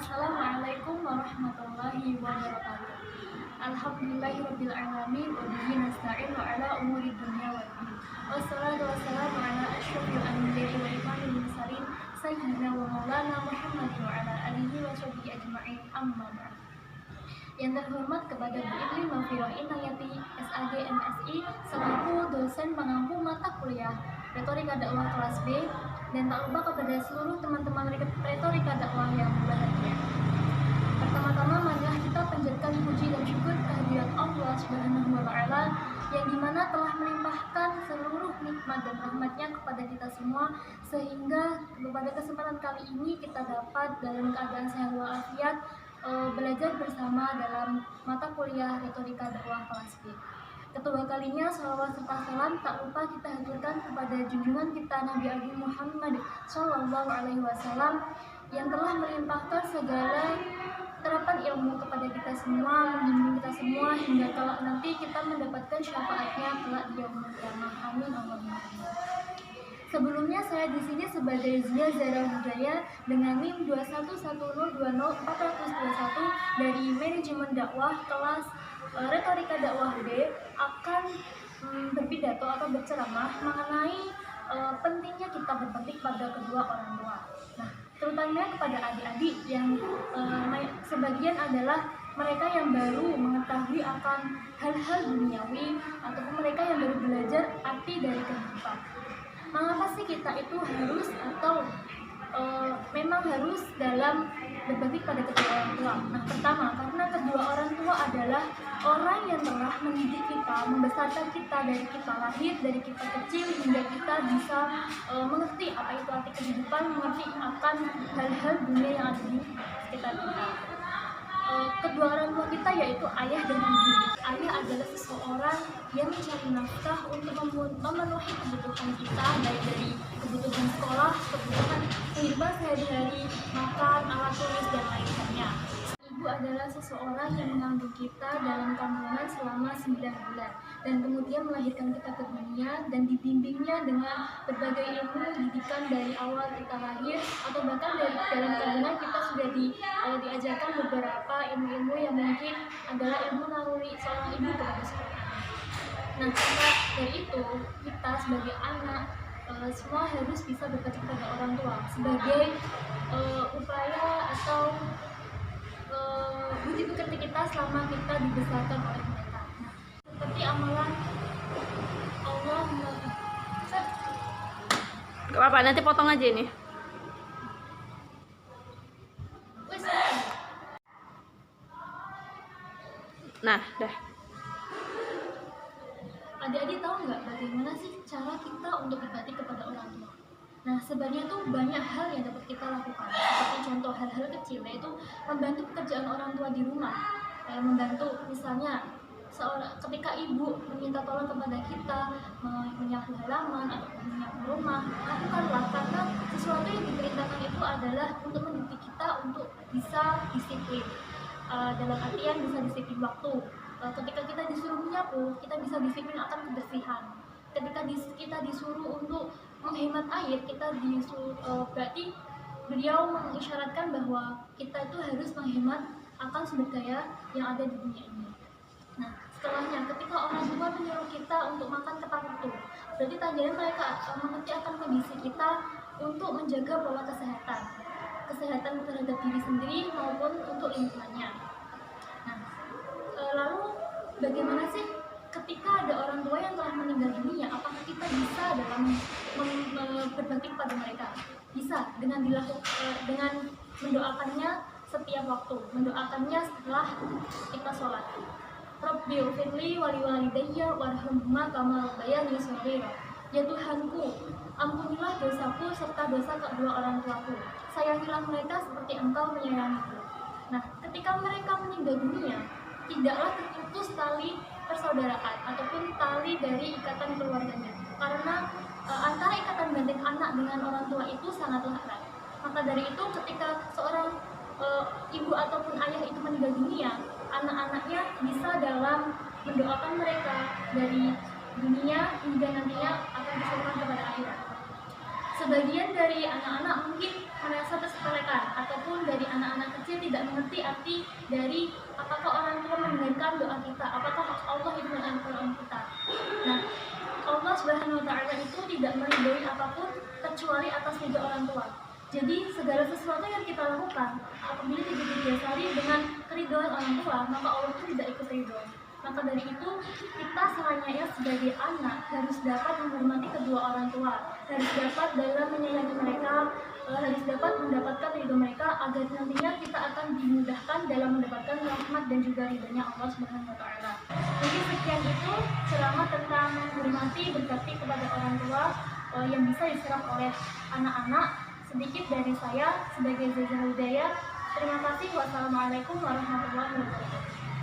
Assalamualaikum warahmatullahi wabarakatuh. Alhamdulillahirabbil alamin wa bihi nasta'in wa ala umuri dunya waddin. Wassalatu wassalamu ala asyrofil anbiya'i wa imamil mursalin sayyidina wa maulana Muhammadin wa ala alihi wa sahbihi ajma'in. Amma ba'd. Yang terhormat kepada Bu Idli Mafirah Inayati SAG MSI selaku dosen pengampu mata kuliah Retorika Dakwah kelas B, dan tak lupa kepada seluruh teman-teman Retorika Dakwah yang berbahagia. Pertama-tama marilah kita panjatkan puji dan syukur kehadirat Allah Subhanahu wa taala yang dimana telah melimpahkan seluruh nikmat dan rahmatnya kepada kita semua, sehingga pada kesempatan kali ini kita dapat dalam keadaan sehat walafiat belajar bersama dalam mata kuliah Retorika Dakwah kelas B. Kedua kalinya salawat serta salam tak lupa kita haturkan kepada junjungan kita Nabi Agung Muhammad SAW yang telah melimpahkan segala terapan ilmu kepada kita semua, membimbing kita semua hingga kelak nanti kita mendapatkan syafaatnya kelak di yaumul qiyamah. Amin Allahumma amin. Sebelumnya saya di sini sebagai Zia Zara Hidayah dengan NIM 211020 dari Manajemen Dakwah kelas Retorika Dakwah B akan berpidato atau berceramah mengenai pentingnya kita berbakti pada kedua orang tua. Nah, terutama kepada adik-adik yang sebagian adalah mereka yang baru mengetahui akan hal-hal duniawi ataupun mereka yang baru belajar arti dari kehidupan. Mengapa sih kita itu harus atau memang harus dalam berbakti pada kedua orang tua? Nah, pertama, karena kedua orang tua adalah orang yang telah mendidik kita, membesarkan kita dari kita lahir, dari kita kecil hingga kita bisa mengerti apa itu arti kehidupan, mengerti akan hal-hal dunia yang ada di sekitar kita. Kedua orang tua kita yaitu ayah dan ibu. Ayah adalah seseorang yang mencari nafkah untuk memenuhi kebutuhan kita, baik dari kebutuhan sekolah, kebutuhan kehidupan sehari-hari, makan, alat tulis, dan lain-lainnya. Ibu adalah seseorang yang mengandung kita dalam kandungan selama 9 bulan dan kemudian melahirkan kita ke dunia dan dibimbingnya dengan berbagai ilmu didikan dari awal kita lahir, atau bahkan dari dalam kandungan kita sudah diajarkan beberapa ilmu-ilmu yang mungkin adalah ilmu naluri seorang ibu kepada sekolah. Nah, maka dari itu kita sebagai anak semua harus bisa berbakti pada orang tua sebagai upaya atau budi pekerti kita selama kita dibesarkan oleh mereka. Nah, seperti amalan Allah. Gak apa-apa, nanti potong aja ini. Nah, dah. Adik-adik tahu nggak bagaimana sih cara kita untuk berbakti kepada orang tua? Nah, sebenarnya tuh banyak hal yang dapat kita lakukan. Seperti contoh hal-hal kecil, yaitu membantu pekerjaan orang tua di rumah. Membantu misalnya ketika ibu meminta tolong kepada kita menyapu halaman atau menyapu rumah, lakukanlah, karena sesuatu yang diperintahkan itu adalah untuk mendidik kita untuk bisa disiplin. Dalam artian bisa disiplin waktu. Ketika kita disuruh menyapu, kita bisa disiplin akan kebersihan. Ketika kita disuruh untuk menghemat air, kita disuruh berarti beliau mengisyaratkan bahwa kita itu harus menghemat akan sumber daya yang ada di dunia ini. Nah, setelahnya ketika orang tua menyuruh kita untuk makan tepat waktu, berarti tandanya mereka mengerti akan kondisi kita untuk menjaga pola kesehatan terhadap diri sendiri maupun untuk lingkungannya. Nah, lalu bagaimana sih ketika ada orang tua yang telah meninggal dunia, apakah kita bisa dalam berbakti kepada mereka? Bisa dengan dengan mendoakannya setiap waktu, mendoakannya setelah kita sholat. Rabbi ufirli wali walidayya warhamhuma kama rabbayani shaghira. Ya Tuhanku, ampunilah dosaku serta dosa kedua orang tuaku. Sayangilah mereka seperti Engkau menyayangiku. Nah, ketika mereka meninggal dunia, tidaklah terputus tali persaudaraan ataupun tali dari ikatan keluarganya, karena antara ikatan batin anak dengan orang tua itu sangatlah erat. Maka dari itu ketika seorang ibu ataupun ayah itu meninggal dunia, anak-anaknya bisa dalam mendoakan mereka dari dunia hingga nantinya akan disurga kepada akhirat. Sebagian dari anak-anak mungkin merasa tersepelekan ataupun dari anak-anak kecil kecil tidak mengerti arti dari apakah orang tua mendengarkan doa kita, apakah Allah itu mendengarkan doa kita. Nah, Allah Subhanahu wa Ta'ala itu tidak meridhoi apapun kecuali atas ridho orang tua. Jadi segala sesuatu yang kita lakukan apabila tidak didasari dengan keridhaan orang tua, maka Allah itu tidak ikut ridho. Maka dari itu kita selayaknya sebagai anak harus dapat menghormati kedua orang tua, harus dapat dalam menyayangi mereka, harus dapat mendapatkan ridho mereka agar nantinya kita akan dimudahkan dalam mendapatkan rahmat dan juga ridhonya Allah Subhanahu wa Ta'ala. Jadi sekian itu ceramah tentang menghormati berbakti kepada orang tua yang bisa diserap oleh anak-anak. Sedikit dari saya sebagai Zazah Hudayah. Terima kasih. Wassalamualaikum warahmatullahi wabarakatuh.